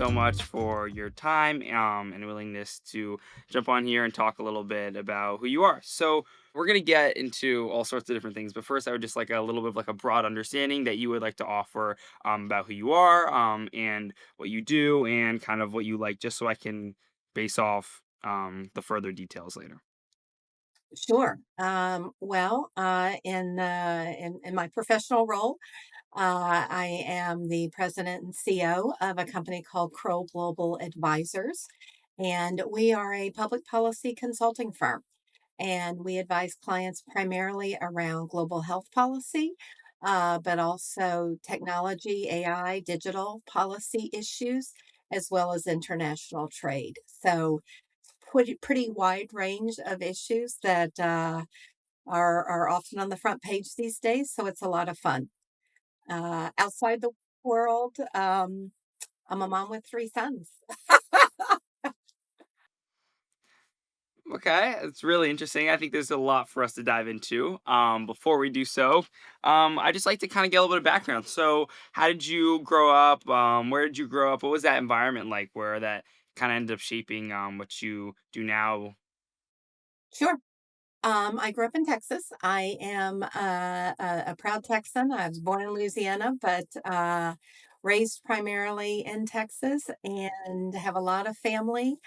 so much for your time and willingness to jump on here and talk a little bit about who you are. So, we're going to get into all sorts of different things, but first, I would just like a little bit of like a broad understanding that you would like to offer about who you are and what you do and kind of what you like, just so I can base off the further details later. Sure. In my professional role, I am the president and CEO of a company called Crowell Global Advisors, and we are a public policy consulting firm. And we advise clients primarily around global health policy, but also technology, AI, digital policy issues, as well as international trade. So, pretty wide range of issues that are often on the front page these days. So it's a lot of fun. Outside the world, I'm a mom with three sons. Okay, it's really interesting. I think there's a lot for us to dive into. Before we do so, I just like to kind of get a little bit of background. So, how did you grow up? Where did you grow up? What was that environment like? Where that kind of ended up shaping what you do now? Sure. I grew up in Texas. I am a proud Texan. I was born in Louisiana, but raised primarily in Texas and have a lot of family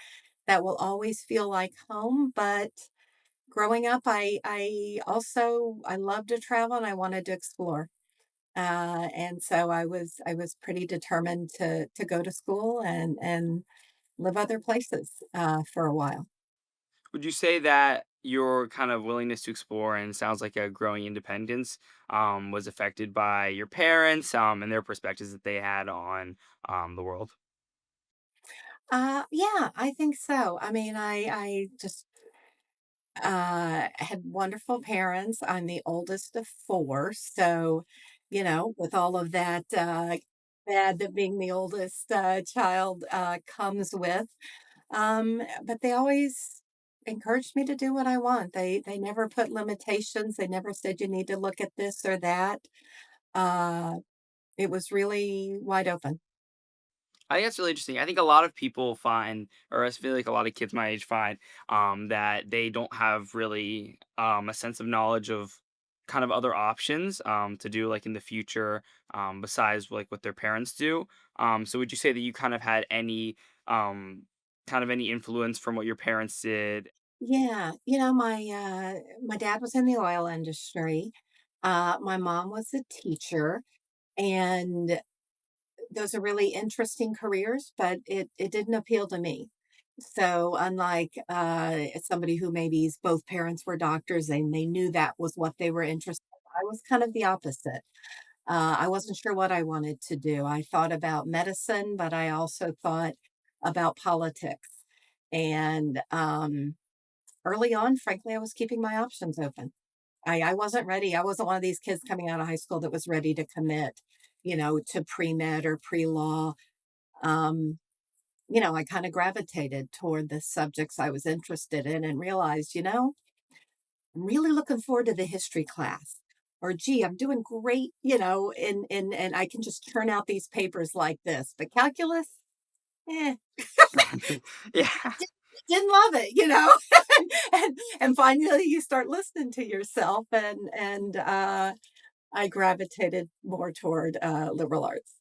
that will always feel like home. But growing up, I loved to travel and I wanted to explore. And so I was pretty determined to go to school and live other places for a while. Would you say that your kind of willingness to explore and sounds like a growing independence was affected by your parents and their perspectives that they had on the world? Yeah, I think so. I mean, I just had wonderful parents. I'm the oldest of four, so with all of that bad that being the oldest child comes with. But they always encouraged me to do what I want. They never put limitations. They never said you need to look at this or that. Uh, it was really wide open. I think that's really interesting. I think a lot of people find, or I feel like a lot of kids my age find, that they don't have really a sense of knowledge of kind of other options to do like in the future besides like what their parents do. So would you say that you kind of had any any influence from what your parents did? Yeah, my dad was in the oil industry. My mom was a teacher, and those are really interesting careers, but it didn't appeal to me. So unlike somebody who maybe both parents were doctors and they knew that was what they were interested in, I was kind of the opposite. I wasn't sure what I wanted to do. I thought about medicine, but I also thought about politics. And early on, frankly, I was keeping my options open. I wasn't ready. I wasn't one of these kids coming out of high school that was ready to commit, to pre-med or pre-law. Um, I kind of gravitated toward the subjects I was interested in and realized, I'm really looking forward to the history class. Or gee, I'm doing great, and I can just turn out these papers like this. But calculus, eh, Yeah. didn't love it, and finally you start listening to yourself and I gravitated more toward liberal arts.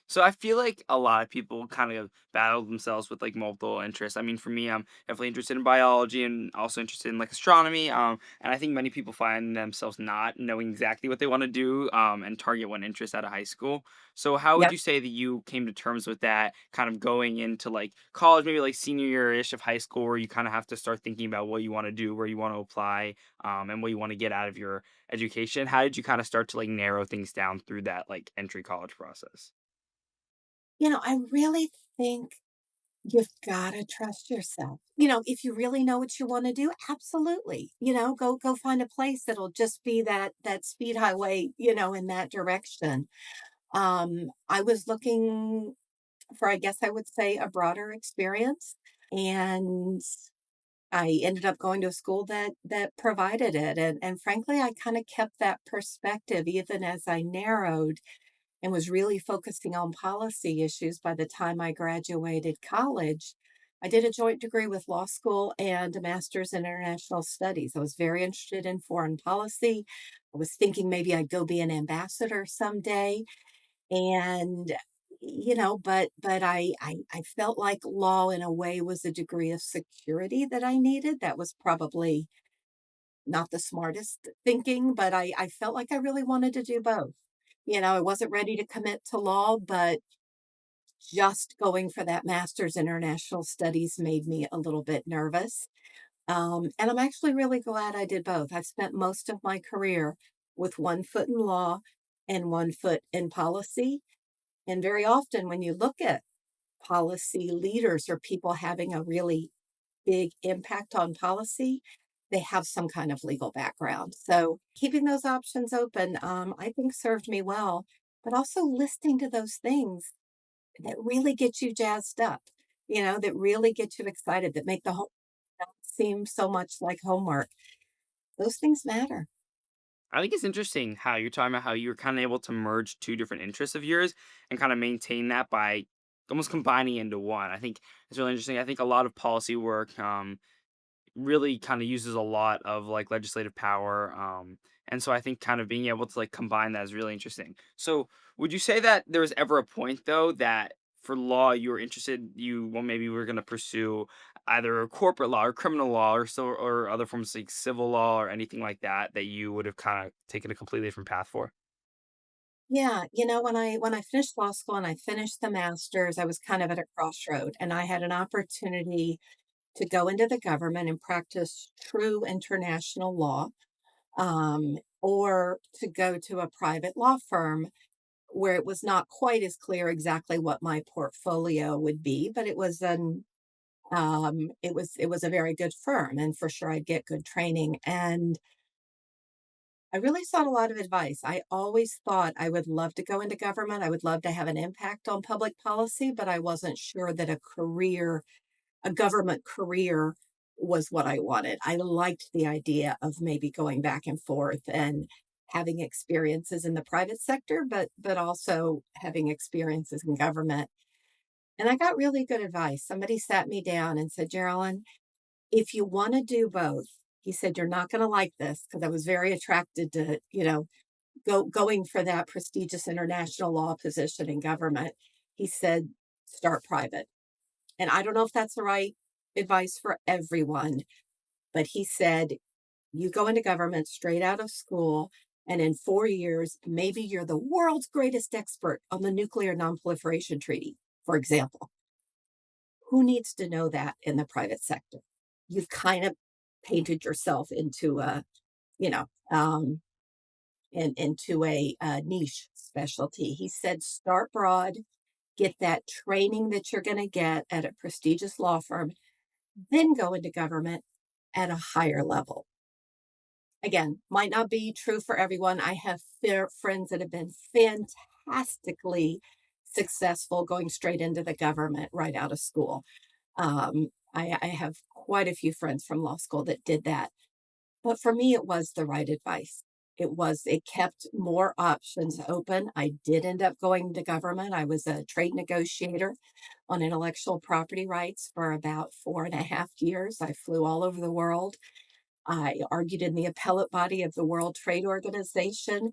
So I feel like a lot of people kind of battle themselves with like multiple interests. I mean, for me, I'm definitely interested in biology and also interested in like astronomy. And I think many people find themselves not knowing exactly what they want to do and target one interest out of high school. So how would Yep. you say that you came to terms with that kind of going into like college, maybe like senior year ish of high school, where you kind of have to start thinking about what you want to do, where you want to apply, and what you want to get out of your education? How did you kind of start to like narrow things down through that like entry college process? I really think you've gotta trust yourself. If you really know what you wanna do, absolutely. Go find a place that'll just be that speed highway, in that direction. I was looking for, I guess I would say, a broader experience, and I ended up going to a school that provided it, and frankly, I kinda kept that perspective even as I narrowed, and was really focusing on policy issues by the time I graduated college. I did a joint degree with law school and a master's in international studies. I was very interested in foreign policy. I was thinking maybe I'd go be an ambassador someday. And but I felt like law in a way was a degree of security that I needed. That was probably not the smartest thinking, but I felt like I really wanted to do both. I wasn't ready to commit to law, but just going for that master's in international studies made me a little bit nervous. And I'm actually really glad I did both. I've spent most of my career with one foot in law and one foot in policy. And very often, when you look at policy leaders or people having a really big impact on policy, they have some kind of legal background. So keeping those options open, I think served me well, but also listening to those things that really get you jazzed up, that really get you excited, that make the whole not seem so much like homework. Those things matter. I think it's interesting how you're talking about how you were kind of able to merge two different interests of yours and kind of maintain that by almost combining into one. I think it's really interesting. I think a lot of policy work, really kind of uses a lot of like legislative power. And so I think kind of being able to like combine that is really interesting. So would you say that there was ever a point though that for law you were interested, you well maybe were going to pursue either corporate law or criminal law or so or other forms like civil law or anything like that that you would have kind of taken a completely different path for? Yeah, when I finished law school and I finished the master's, I was kind of at a crossroad, and I had an opportunity to go into the government and practice true international law, or to go to a private law firm where it was not quite as clear exactly what my portfolio would be, but it was a very good firm, and for sure I'd get good training. And I really sought a lot of advice. I always thought I would love to go into government. I would love to have an impact on public policy, but I wasn't sure that a government career was what I wanted. I liked the idea of maybe going back and forth and having experiences in the private sector, but also having experiences in government. And I got really good advice. Somebody sat me down and said, Geraldine, if you want to do both, he said, you're not going to like this because I was very attracted to, going for that prestigious international law position in government. He said, start private. And I don't know if that's the right advice for everyone, but he said, you go into government straight out of school, and in 4 years, maybe you're the world's greatest expert on the Nuclear Nonproliferation Treaty, for example. Who needs to know that in the private sector? You've kind of painted yourself into you know, um, into a niche specialty. He said, start broad, get that training that you're going to get at a prestigious law firm, then go into government at a higher level. Again, might not be true for everyone. I have friends that have been fantastically successful going straight into the government right out of school. I have quite a few friends from law school that did that. But for me, it was the right advice. It kept more options open. I did end up going to government. I was a trade negotiator on intellectual property rights for about 4.5 years. I flew all over the world. I argued in the appellate body of the World Trade Organization,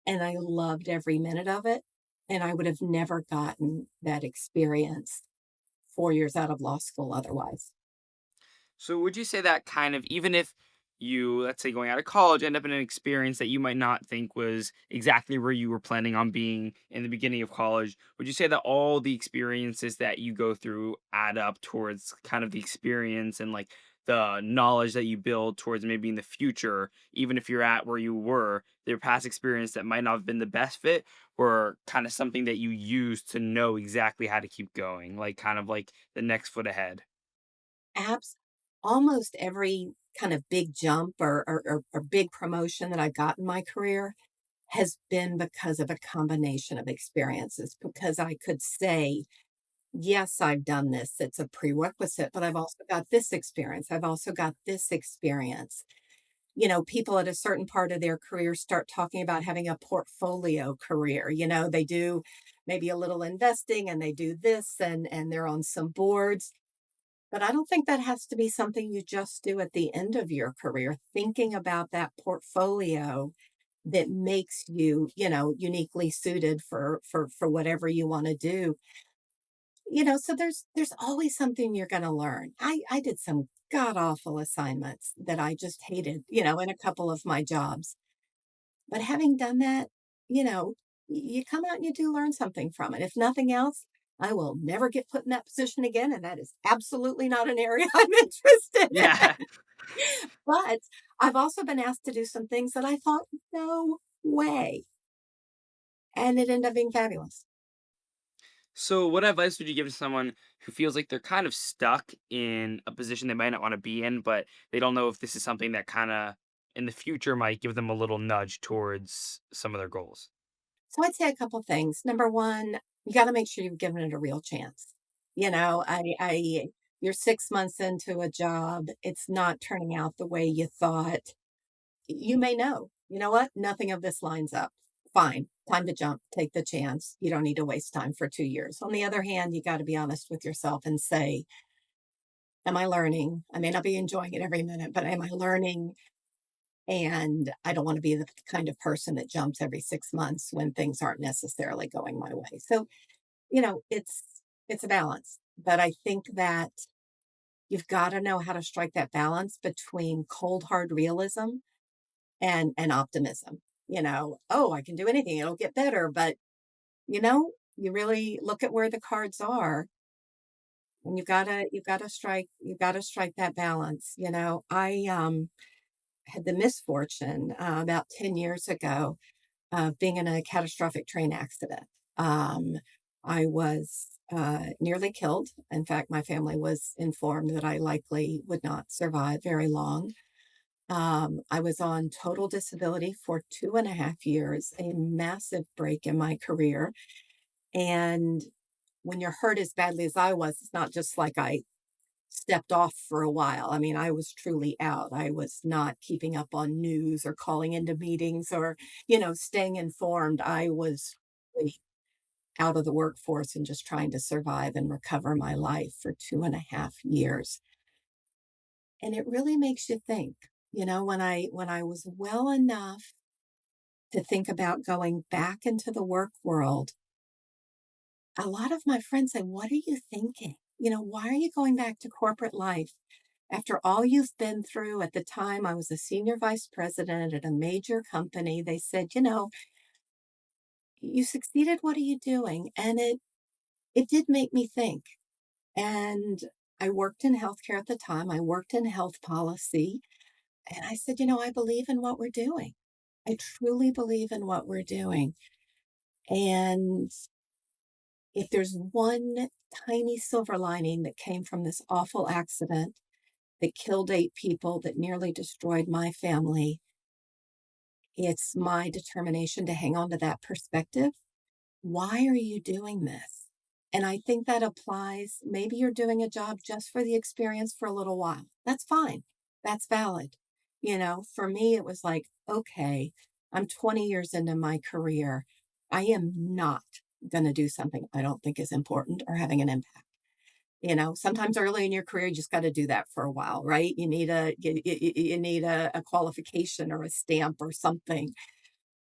and I loved every minute of it. And I would have never gotten that experience 4 years out of law school otherwise. So would you say that kind of even if you, let's say going out of college, end up in an experience that you might not think was exactly where you were planning on being in the beginning of college, would you say that all the experiences that you go through add up towards kind of the experience and like the knowledge that you build towards maybe in the future, even if you're at where you were, their past experience that might not have been the best fit, or kind of something that you use to know exactly how to keep going, like kind of like the next foot ahead? Abs Almost every kind of big jump or big promotion that I got in my career has been because of a combination of experiences, because I could say, "Yes, I've done this. It's a prerequisite, but I've also got this experience. I've also got this experience." people at a certain part of their career start talking about having a portfolio career. They do maybe a little investing and they do this and they're on some boards. But I don't think that has to be something you just do at the end of your career. Thinking about that portfolio that makes you, uniquely suited for whatever you want to do. So there's always something you're going to learn. I did some god awful assignments that I just hated, in a couple of my jobs. But having done that, you know, you come out and you do learn something from it. If nothing else, I will never get put in that position again, and that is absolutely not an area I'm interested in. Yeah. But I've also been asked to do some things that I thought, no way. And it ended up being fabulous. So, what advice would you give to someone who feels like they're kind of stuck in a position they might not want to be in, but they don't know if this is something that kind of in the future might give them a little nudge towards some of their goals? So I'd say a couple things. Number one, you got to make sure you've given it a real chance. You're 6 months into a job, it's not turning out the way you thought. You may know, you know what? Nothing of this lines up. Fine. Time to jump. Take the chance. You don't need to waste time for 2 years. On the other hand, you got to be honest with yourself and say, am I learning? I may not be enjoying it every minute, but am I learning? And I don't want to be the kind of person that jumps every 6 months when things aren't necessarily going my way. So, it's a balance. But I think that you've got to know how to strike that balance between cold hard realism and optimism. Oh, I can do anything, it'll get better. But you really look at where the cards are, and you've got to strike that balance. I had the misfortune about 10 years ago of being in a catastrophic train accident. Um, I was nearly killed. In fact, my family was informed that I likely would not survive very long. I was on total disability for 2.5 years, a massive break in my career. And when you're hurt as badly as I was, it's not just like I stepped off for a while. I mean, I was truly out. I was not keeping up on news or calling into meetings or, staying informed. I was really out of the workforce and just trying to survive and recover my life for 2.5 years. And it really makes you think, when I was well enough to think about going back into the work world, a lot of my friends say, what are you thinking? Why are you going back to corporate life? After all you've been through, at the time, I was a senior vice president at a major company. They said, you succeeded. What are you doing? And it did make me think. And I worked in healthcare at the time. I worked in health policy. And I said, I believe in what we're doing. I truly believe in what we're doing. And if there's one tiny silver lining that came from this awful accident that killed 8 people, that nearly destroyed my family, it's my determination to hang on to that perspective. Why are you doing this? And I think that applies. Maybe you're doing a job just for the experience for a little while. That's fine. That's valid. For me, it was like, okay, I'm 20 years into my career. I am not going to do something I don't think is important or having an impact. Sometimes early in your career, you just got to do that for a while, right? You need a qualification or a stamp or something.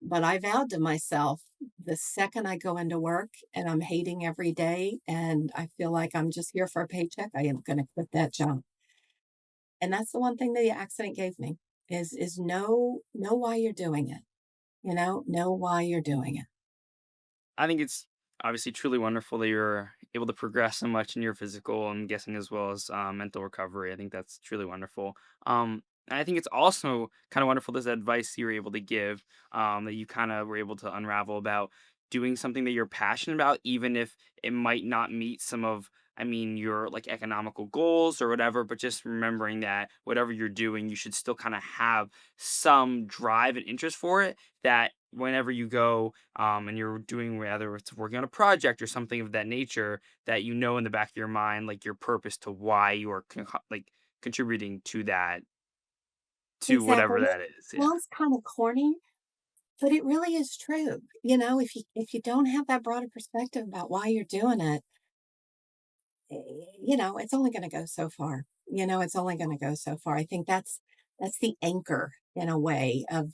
But I vowed to myself, the second I go into work and I'm hating every day and I feel like I'm just here for a paycheck, I am going to quit that job. And that's the one thing the accident gave me is know why you're doing it. Know why you're doing it. I think it's obviously truly wonderful that you're able to progress so much in your physical, I'm guessing, as well as mental recovery. I think that's truly wonderful. And I think it's also kind of wonderful this advice you were able to give, that you kind of were able to unravel about doing something that you're passionate about, even if it might not meet some of, I mean, your like economical goals or whatever, but just remembering that whatever you're doing, you should still kind of have some drive and interest for it. That whenever you go and you're doing whether it's working on a project or something of that nature, that you know in the back of your mind like your purpose to why you are like contributing to that to Exactly. whatever And that it is. Yeah, sounds kind of corny, but it really is true. If you don't have that broader perspective about why you're doing it, it's only going to go so far. It's only going to go so far. I think that's the anchor in a way of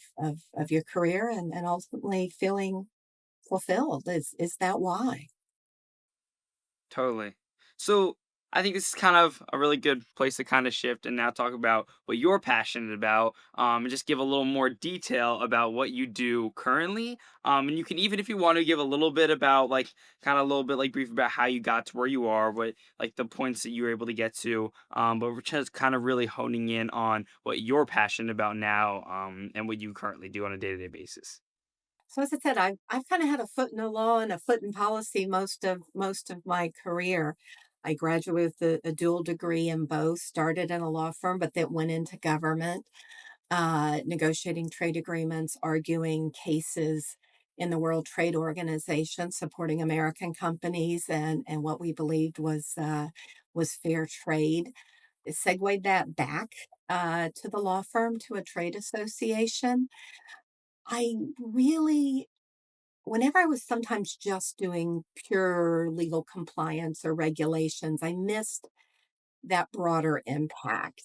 your career and ultimately feeling fulfilled is that why. totally. So I think this is kind of a really good place to kind of shift and now talk about what you're passionate about, and just give a little more detail about what you do currently. And you can even, if you want to, give a little bit about like kind of a little bit like brief about how you got to where you are, what like the points that you were able to get to. But we're just kind of really honing in on what you're passionate about now, and what you currently do on a day-to-day basis. So as I said, I've kind of had a foot in the law and a foot in policy most of my career. I graduated with a dual degree in both, started in a law firm, but then went into government, negotiating trade agreements, arguing cases in the World Trade Organization, supporting American companies and what we believed was fair trade. Segued that back to the law firm, to a trade association. I really Whenever I was sometimes just doing pure legal compliance or regulations, I missed that broader impact.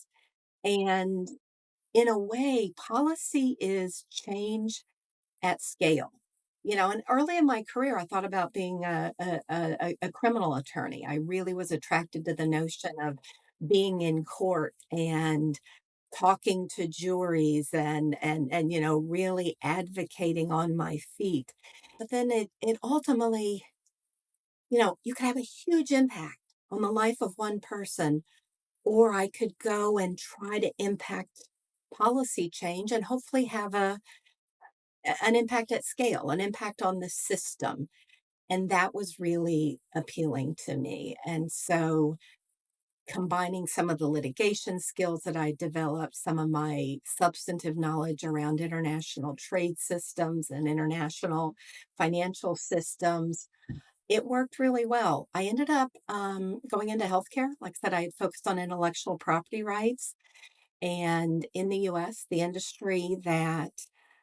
And in a way, policy is change at scale. And early in my career, I thought about being a criminal attorney. I really was attracted to the notion of being in court and talking to juries and really advocating on my feet. But then it ultimately, you could have a huge impact on the life of one person, or I could go and try to impact policy change and hopefully have an impact at scale, an impact on the system. And that was really appealing to me. And so combining some of the litigation skills that I developed, some of my substantive knowledge around international trade systems and international financial systems, it worked really well. I ended up going into healthcare. Like I said, I had focused on intellectual property rights. And in the US, the industry that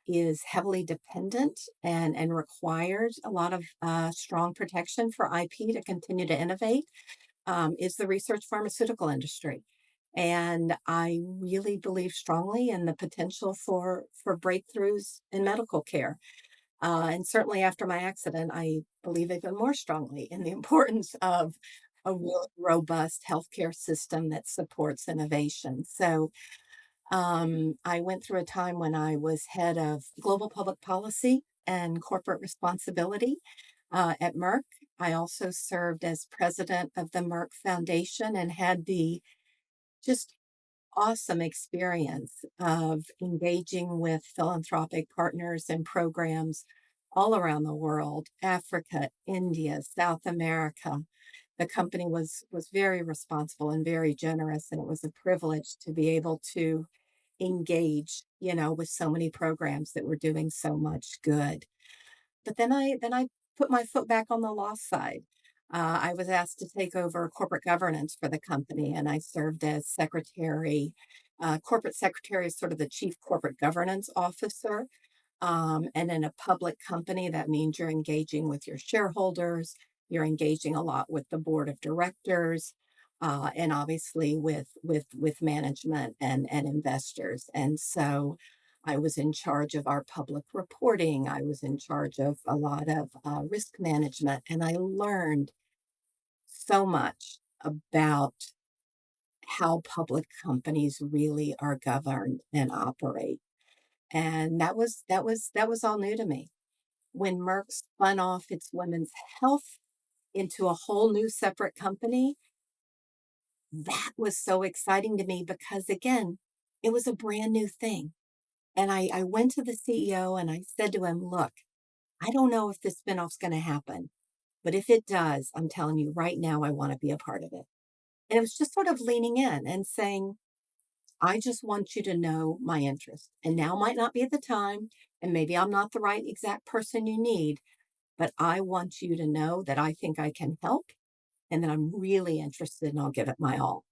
is heavily dependent and requires a lot of strong protection for IP to continue to innovate is the research pharmaceutical industry. And I really believe strongly in the potential for breakthroughs in medical care. And certainly after my accident, I believe even more strongly in the importance of a really robust healthcare system that supports innovation. So I went through a time when I was head of global public policy and corporate responsibility at Merck. I also served as president of the Merck Foundation and had the just awesome experience of engaging with philanthropic partners and programs all around the world, Africa, India, South America. The company was very responsible and very generous, and it was a privilege to be able to engage, with so many programs that were doing so much good. But then I put my foot back on the law side. I was asked to take over corporate governance for the company, and I served as secretary. Corporate secretary is sort of the chief corporate governance officer. And in a public company, that means you're engaging with your shareholders, you're engaging a lot with the board of directors, and obviously with management and investors. And so I was in charge of our public reporting. I was in charge of a lot of risk management, and I learned so much about how public companies really are governed and operate. And that was all new to me. When Merck spun off its women's health into a whole new separate company, that was so exciting to me because, again, it was a brand new thing. And I went to the CEO and I said to him, look, I don't know if this spinoff's going to happen, but if it does, I'm telling you right now, I want to be a part of it. And it was just sort of leaning in and saying, I just want you to know my interest. And now might not be the time, and maybe I'm not the right exact person you need, but I want you to know that I think I can help and that I'm really interested and I'll give it my all.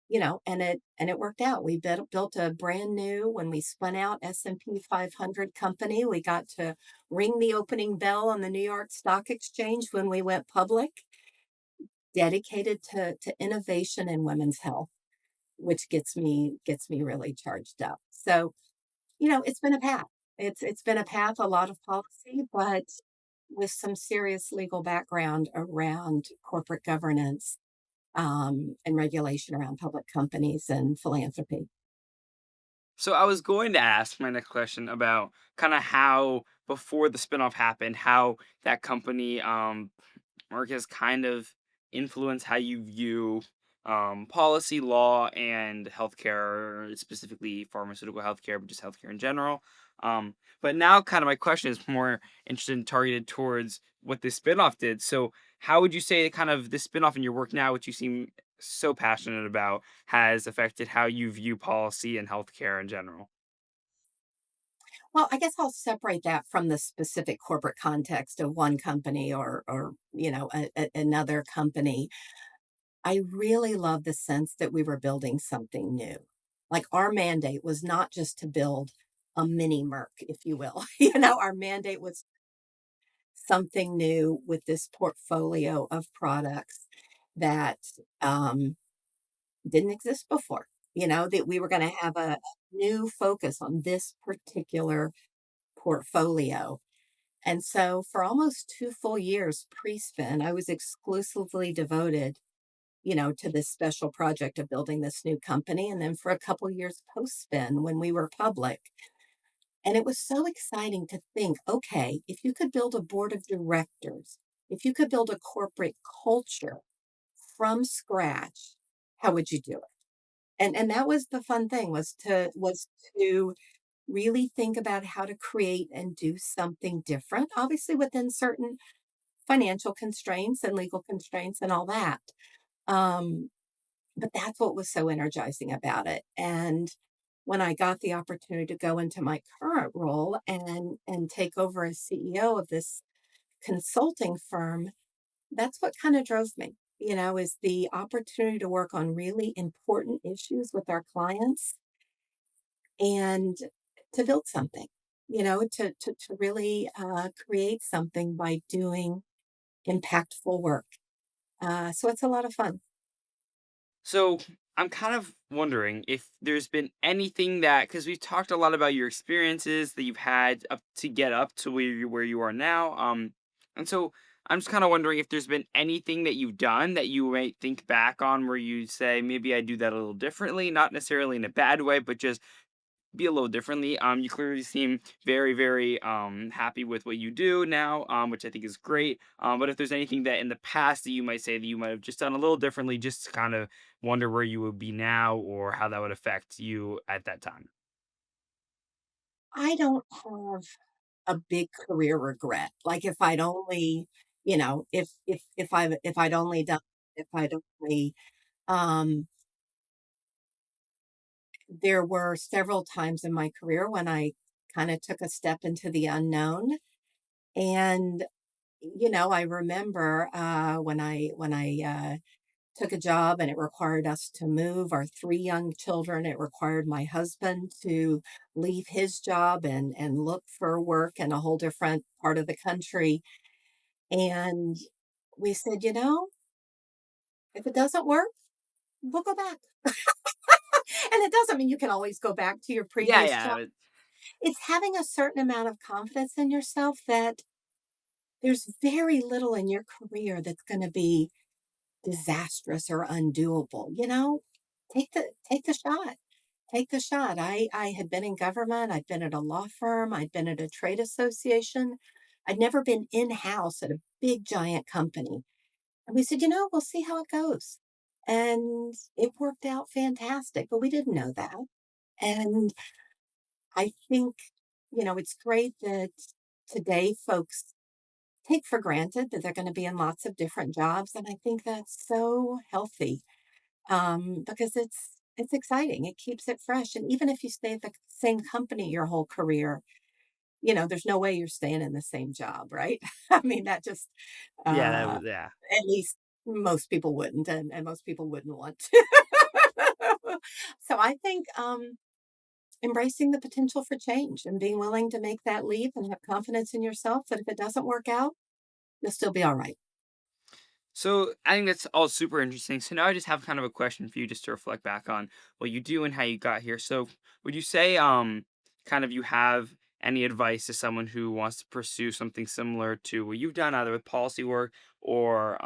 and it worked out. We built a brand new when we spun out S&P 500 company. We got to ring the opening bell on the New York Stock Exchange when we went public, dedicated to innovation in women's health, which gets me really charged up. So, it's been a path. It's been a path, a lot of policy, but with some serious legal background around corporate governance, and regulation around public companies and philanthropy. So I was going to ask my next question about kind of how before the spinoff happened, how that company Merck has kind of influenced how you view policy, law, and healthcare, specifically pharmaceutical healthcare, but just healthcare in general. But now, kind of my question is more interested and targeted towards what this spinoff did. So, how would you say kind of this spinoff in your work now, which you seem so passionate about, has affected how you view policy and healthcare in general? Well, I guess I'll separate that from the specific corporate context of one company or another company. I really love the sense that we were building something new. Like our mandate was not just to build a mini Merck, if you will. Our mandate was something new with this portfolio of products that um, didn't exist before. That we were going to have a new focus on this particular portfolio. And so for almost 2 full years pre-spin, I was exclusively devoted, to this special project of building this new company, and then for a couple years post-spin when we were public. And it was so exciting to think, okay, if you could build a board of directors, if you could build a corporate culture from scratch, how would you do it? And that was the fun thing was to really think about how to create and do something different, obviously within certain financial constraints and legal constraints and all that. Um, but that's what was so energizing about it. And when I got the opportunity to go into my current role and take over as CEO of this consulting firm, that's what kind of drove me, is the opportunity to work on really important issues with our clients and to build something, to really create something by doing impactful work. So it's a lot of fun. So I'm kind of wondering if there's been anything that, because we've talked a lot about your experiences that you've had up to get up to where you are now. And so I'm just kind of wondering if there's been anything that you've done that you might think back on where you say maybe I do that a little differently, not necessarily in a bad way, but just be a little differently. You clearly seem very, very happy with what you do now, which I think is great. But if there's anything that in the past that you might say that you might have just done a little differently, just to kind of wonder where you would be now or how that would affect you at that time. I don't have a big career regret. Like if I'd only, if I'd only done, if I'd only, um, there were several times in my career when I kind of took a step into the unknown. And, I remember when I took a job and it required us to move our 3 young children. It required my husband to leave his job and look for work in a whole different part of the country. And we said, if it doesn't work, we'll go back. And it doesn't mean you can always go back to your Yeah, previous job. yeah. It's having a certain amount of confidence in yourself that there's very little in your career that's going to be disastrous or undoable. Take the shot. Take the shot. I had been in government. I'd been at a law firm. I'd been at a trade association. I'd never been in house at a big giant company. And we said, we'll see how it goes. And it worked out fantastic, but we didn't know that. And I think, it's great that today folks take for granted that they're going to be in lots of different jobs. And I think that's so healthy, because it's exciting. It keeps it fresh. And even if you stay at the same company your whole career, there's no way you're staying in the same job, right? I mean, that just, Yeah, that uh, was, yeah. at least most people wouldn't, and most people wouldn't want to. So I think embracing the potential for change and being willing to make that leap and have confidence in yourself that if it doesn't work out, you'll still be all right. So I think that's all super interesting. So now I just have kind of a question for you just to reflect back on what you do and how you got here. So would you say kind of you have any advice to someone who wants to pursue something similar to what you've done, either with policy work or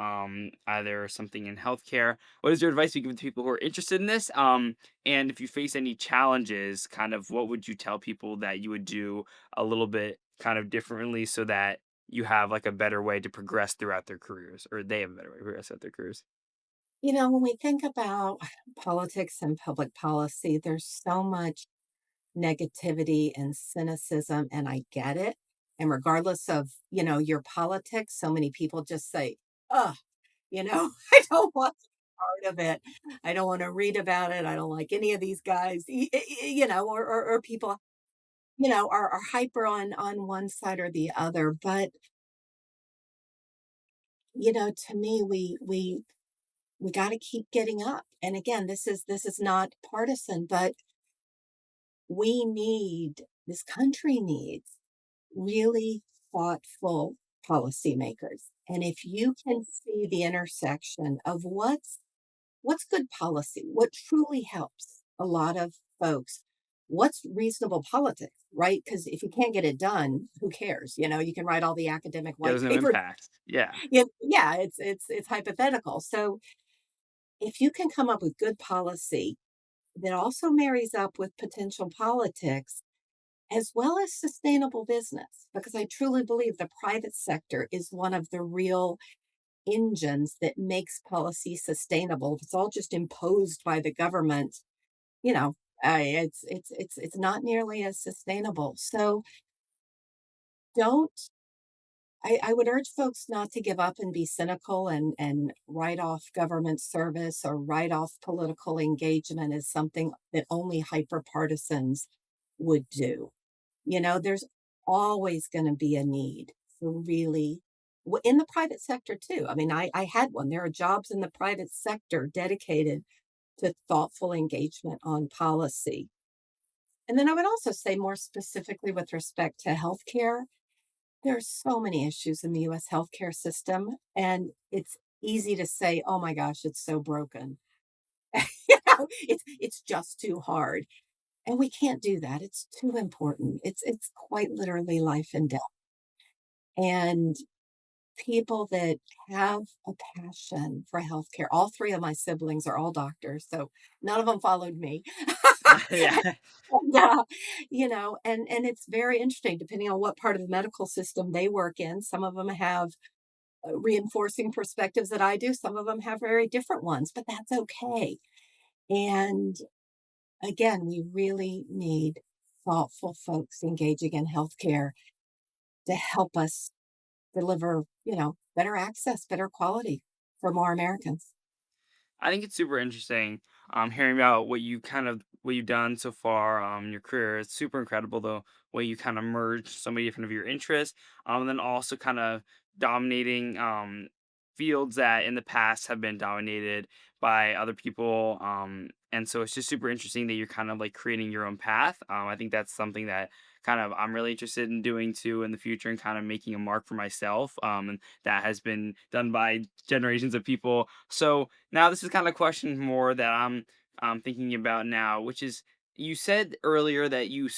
either something in healthcare? What is your advice you give to people who are interested in this? And if you face any challenges, kind of what would you tell people that you would do a little bit kind of differently so that you have, like, a better way to progress throughout their careers, or they have a better way to progress throughout their careers. When we think about politics and public policy, there's so much negativity and cynicism, and I get it. And regardless of, your politics, so many people just say, "Ugh, I don't want part of it. I don't want to read about it. I don't like any of these guys." Or people, are hyper on one side or the other. But, to me, we got to keep getting up. And again, this is not partisan, but this country needs really thoughtful policymakers. And if you can see the intersection of what's good policy, what truly helps a lot of folks, what's reasonable politics, right? Because if you can't get it done, who cares? You can write all the academic Yeah, white there's no papers. impact. Yeah. Yeah, it's hypothetical. So if you can come up with good policy that also marries up with potential politics, as well as sustainable business, because I truly believe the private sector is one of the real engines that makes policy sustainable. If it's all just imposed by the government, you know, it's not nearly as sustainable. So don't I would urge folks not to give up and be cynical and write off government service or write off political engagement as something that only hyper partisans would do. There's always going to be a need for really in the private sector too. I mean, I had one. There are jobs in the private sector dedicated to thoughtful engagement on policy. And then I would also say more specifically with respect to healthcare, there's so many issues in the US healthcare system, and it's easy to say, "Oh my gosh, it's so broken." It's just too hard. And we can't do that. It's too important. It's quite literally life and death. And people that have a passion for healthcare, all three of my siblings are all doctors, so none of them followed me. Yeah. And, and it's very interesting depending on what part of the medical system they work in. Some of them have reinforcing perspectives that I do. Some of them have very different ones, but that's okay. And again, we really need thoughtful folks engaging in healthcare to help us deliver, better access, better quality for more Americans. I think it's super interesting, hearing about what you've done so far, in your career. It's super incredible the way you kind of merge so many different of your interests, and then also kind of dominating fields that in the past have been dominated by other people. And so it's just super interesting that you're kind of like creating your own path. I think that's something that kind of I'm really interested in doing too in the future and kind of making a mark for myself. And that has been done by generations of people. So now this is kind of a question more that I'm thinking about now, which is you said earlier that you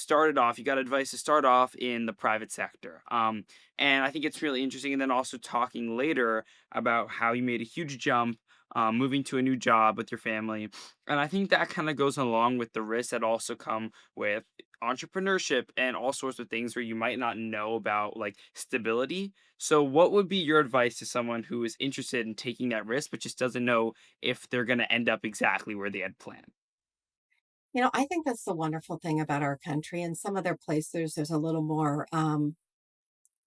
got advice to start off in the private sector. And I think it's really interesting. And then also talking later about how you made a huge jump, moving to a new job with your family. And I think that kind of goes along with the risks that also come with entrepreneurship and all sorts of things where you might not know about like stability. So, what would be your advice to someone who is interested in taking that risk but just doesn't know if they're going to end up exactly where they had planned? I think that's the wonderful thing about our country. In some other places, there's a little more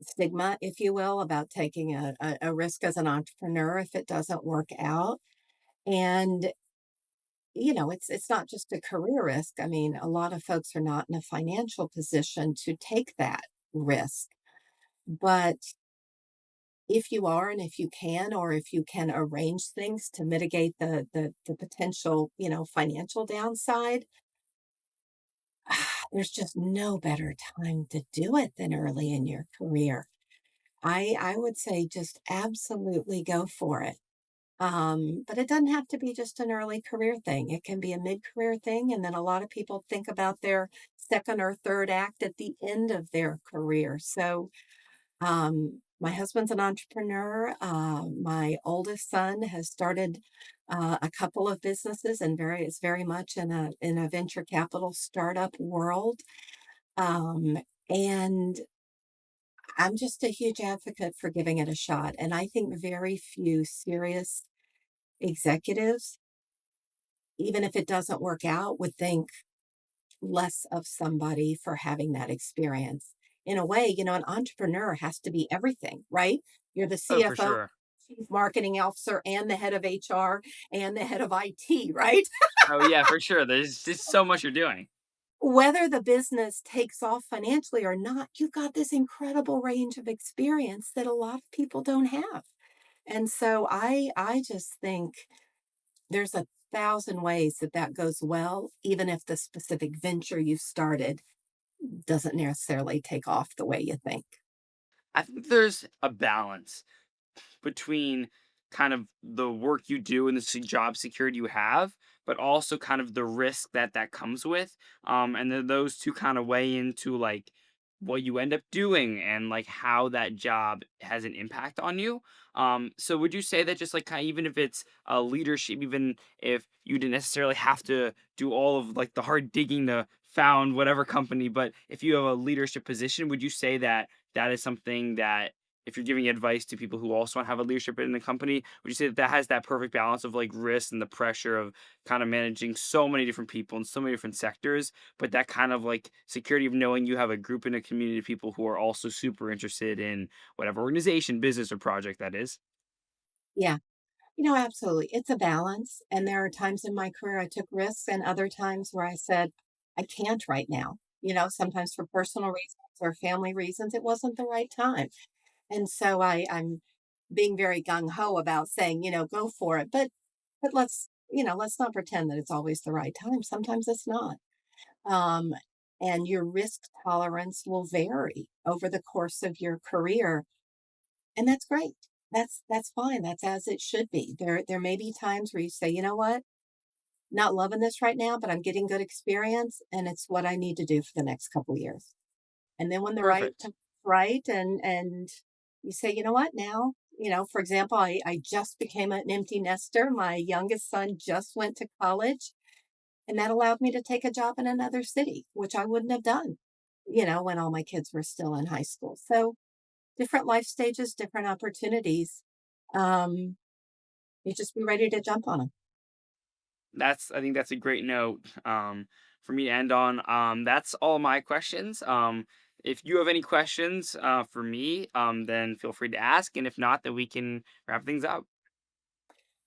stigma, if you will, about taking a risk as an entrepreneur if it doesn't work out. And it's not just a career risk. I mean, a lot of folks are not in a financial position to take that risk. But if you are and if you can, or if you can arrange things to mitigate the potential, financial downside, there's just no better time to do it than early in your career. I would say just absolutely go for it. But it doesn't have to be just an early career thing. It can be a mid-career thing, and then a lot of people think about their second or third act at the end of their career. So, my husband's an entrepreneur. My oldest son has started a couple of businesses, and is very much in a venture capital startup world. Um, and I'm just a huge advocate for giving it a shot. And I think very few serious executives, even if it doesn't work out, would think less of somebody for having that experience. In a way, an entrepreneur has to be everything, right? You're the Oh, for CFO, sure. chief marketing officer, and the head of HR and the head of IT, right? Oh, yeah, for sure. There's just so much you're doing. Whether the business takes off financially or not, you've got this incredible range of experience that a lot of people don't have. And so I just think there's 1,000 ways that that goes well, even if the specific venture you started doesn't necessarily take off the way you think. I think there's a balance between kind of the work you do and the job security you have, but also kind of the risk that that comes with. And then those two kind of weigh into like what you end up doing and like how that job has an impact on you. So would you say that just like kind of, even if it's a leadership, even if you didn't necessarily have to do all of like the hard digging to found whatever company, but if you have a leadership position, would you say that that is something that if you're giving advice to people who also want to have a leadership in the company, would you say that that has that perfect balance of like risk and the pressure of kind of managing so many different people in so many different sectors, but that kind of like security of knowing you have a group and a community of people who are also super interested in whatever organization, business, or project that is? Yeah, absolutely. It's a balance. And there are times in my career I took risks and other times where I said, I can't right now. Sometimes for personal reasons or family reasons, it wasn't the right time. And so I'm being very gung ho about saying, go for it. But let's not pretend that it's always the right time. Sometimes it's not. Um, and your risk tolerance will vary over the course of your career. And that's great. That's fine. That's as it should be. There may be times where you say, you know what, not loving this right now, but I'm getting good experience and it's what I need to do for the next couple years. And then when the Perfect. right and you say, you know what, now, for example, I just became an empty nester. My youngest son just went to college, and that allowed me to take a job in another city, which I wouldn't have done, when all my kids were still in high school. So different life stages, different opportunities. Um, you just be ready to jump on them. That's I think that's a great note for me to end on. That's all my questions. If you have any questions for me, then feel free to ask, and if not, then we can wrap things up.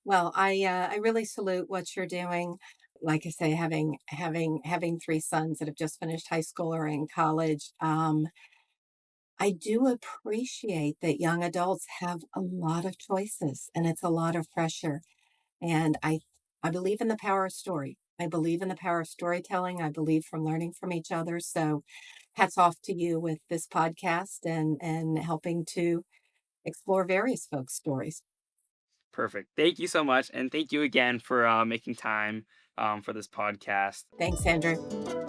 Well, I really salute what you're doing. Like I say, having three sons that have just finished high school or in college, I do appreciate that young adults have a lot of choices and it's a lot of pressure. And I believe in the power of story. I believe in the power of storytelling. I believe from learning from each other. So hats off to you with this podcast and helping to explore various folks' stories. Perfect. Thank you so much, and thank you again for making time for this podcast. Thanks, Andrew.